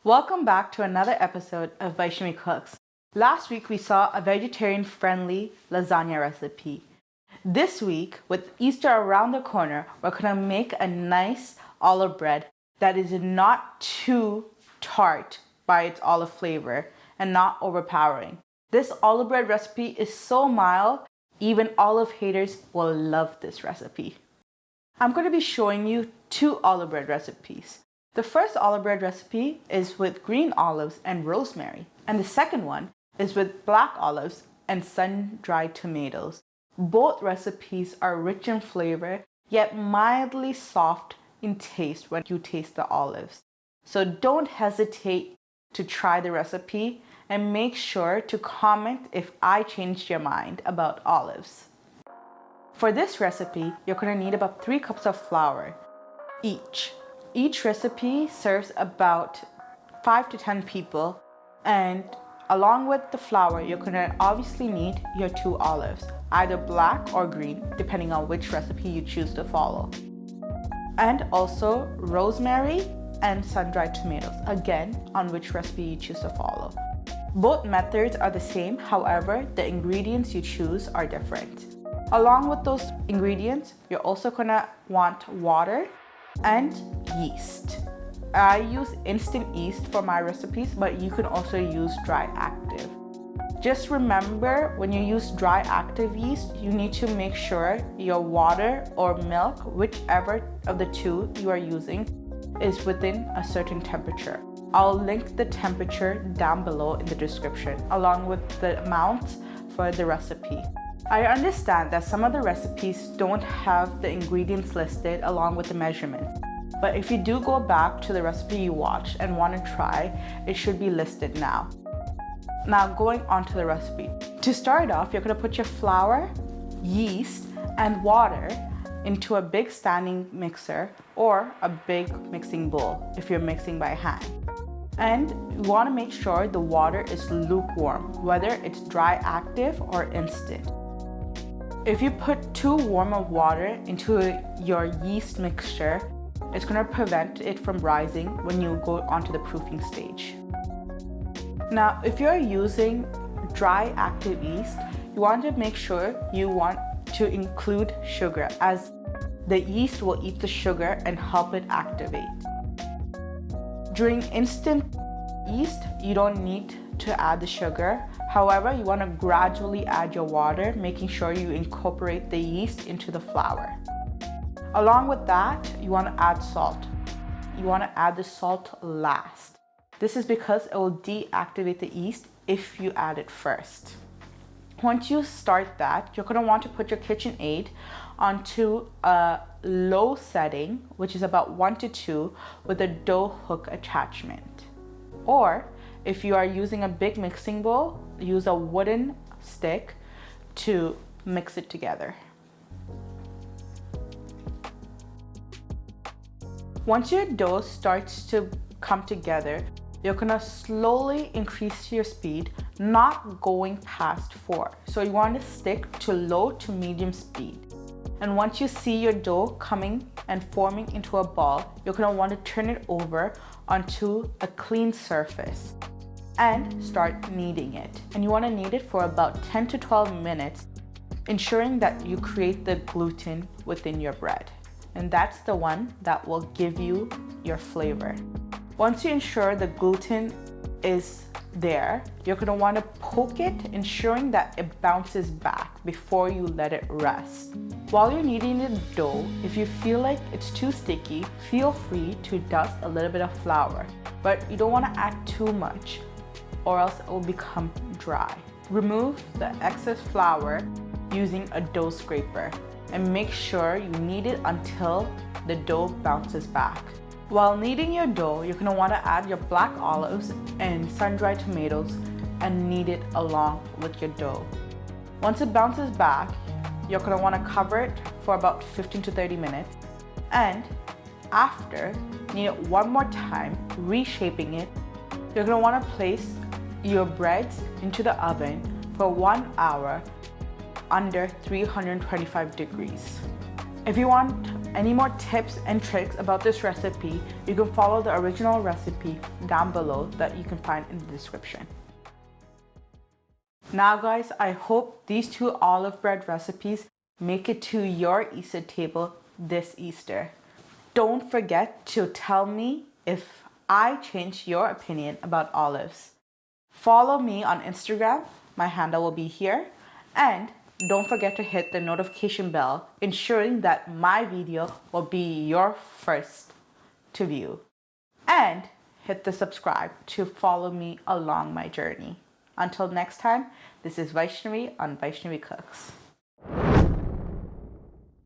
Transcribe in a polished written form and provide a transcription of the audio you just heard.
Welcome back to another episode of Vhyshnavi Cooks. Last week we saw a vegetarian-friendly lasagna recipe. This week, with Easter around the corner, we're going to make a nice olive bread that is not too tart by its olive flavor and not overpowering. This olive bread recipe is so mild, even olive haters will love this recipe. I'm going to be showing you two olive bread recipes. The first olive bread recipe is with green olives and rosemary, and the second one is with black olives and sun-dried tomatoes. Both recipes are rich in flavor, yet mildly soft in taste when you taste the olives. So don't hesitate to try the recipe and make sure to comment if I changed your mind about olives. For this recipe, you're going to need about 3 cups of flour each. Each recipe serves about 5 to 10 people, and along with the flour, you're going to obviously need your 2 olives, either black or green, depending on which recipe you choose to follow. And also rosemary and sun-dried tomatoes, again, on which recipe you choose to follow. Both methods are the same, however, the ingredients you choose are different. Along with those ingredients, you're also going to want water and yeast. I use instant yeast for my recipes, but you can also use dry active. Just remember, when you use dry active yeast, you need to make sure your water or milk, whichever of the two you are using, is within a certain temperature. I'll link the temperature down below in the description, along with the amounts for the recipe. I understand that some of the recipes don't have the ingredients listed along with the measurements, but if you do go back to the recipe you watched and want to try, it should be listed now. Now going on to the recipe. To start off, you're going to put your flour, yeast, and water into a big standing mixer or a big mixing bowl if you're mixing by hand. And you want to make sure the water is lukewarm, whether it's dry active or instant. If you put too warm of water into your yeast mixture, it's going to prevent it from rising when you go onto the proofing stage. Now, if you're using dry active yeast, you want to make sure you want to include sugar, as the yeast will eat the sugar and help it activate. During instant yeast, you don't need to add the sugar. However, you want to gradually add your water, making sure you incorporate the yeast into the flour. Along with that, you want to add salt. You want to add the salt last. This is because it will deactivate the yeast if you add it first. Once you start that, you're going to want to put your KitchenAid onto a low setting, which is about 1 to 2, with a dough hook attachment. Or if you are using a big mixing bowl, use a wooden stick to mix it together. Once your dough starts to come together, you're gonna slowly increase your speed, not going past 4. So you want to stick to low to medium speed. And once you see your dough coming and forming into a ball, you're gonna want to turn it over onto a clean surface and start kneading it. And you want to knead it for about 10 to 12 minutes, ensuring that you create the gluten within your bread. And that's the one that will give you your flavor. Once you ensure the gluten is there, you're going to want to poke it, ensuring that it bounces back before you let it rest. While you're kneading the dough, if you feel like it's too sticky, feel free to dust a little bit of flour, but you don't want to add too much, or else it will become dry. Remove the excess flour using a dough scraper and make sure you knead it until the dough bounces back. While kneading your dough, you're going to want to add your black olives and sun-dried tomatoes and knead it along with your dough. Once it bounces back, you're going to want to cover it for about 15 to 30 minutes, and after, knead it one more time, reshaping it. You're going to want to place your breads into the oven for 1 hour under 325 degrees. If you want any more tips and tricks about this recipe, you can follow the original recipe down below that you can find in the description. Now guys, I hope these two olive bread recipes make it to your Easter table this Easter. Don't forget to tell me if I changed your opinion about olives. Follow me on Instagram, my handle will be here, and don't forget to hit the notification bell, ensuring that my video will be your first to view. And hit the subscribe to follow me along my journey. Until next time, this is Vhyshnavi on Vhyshnavi Cooks.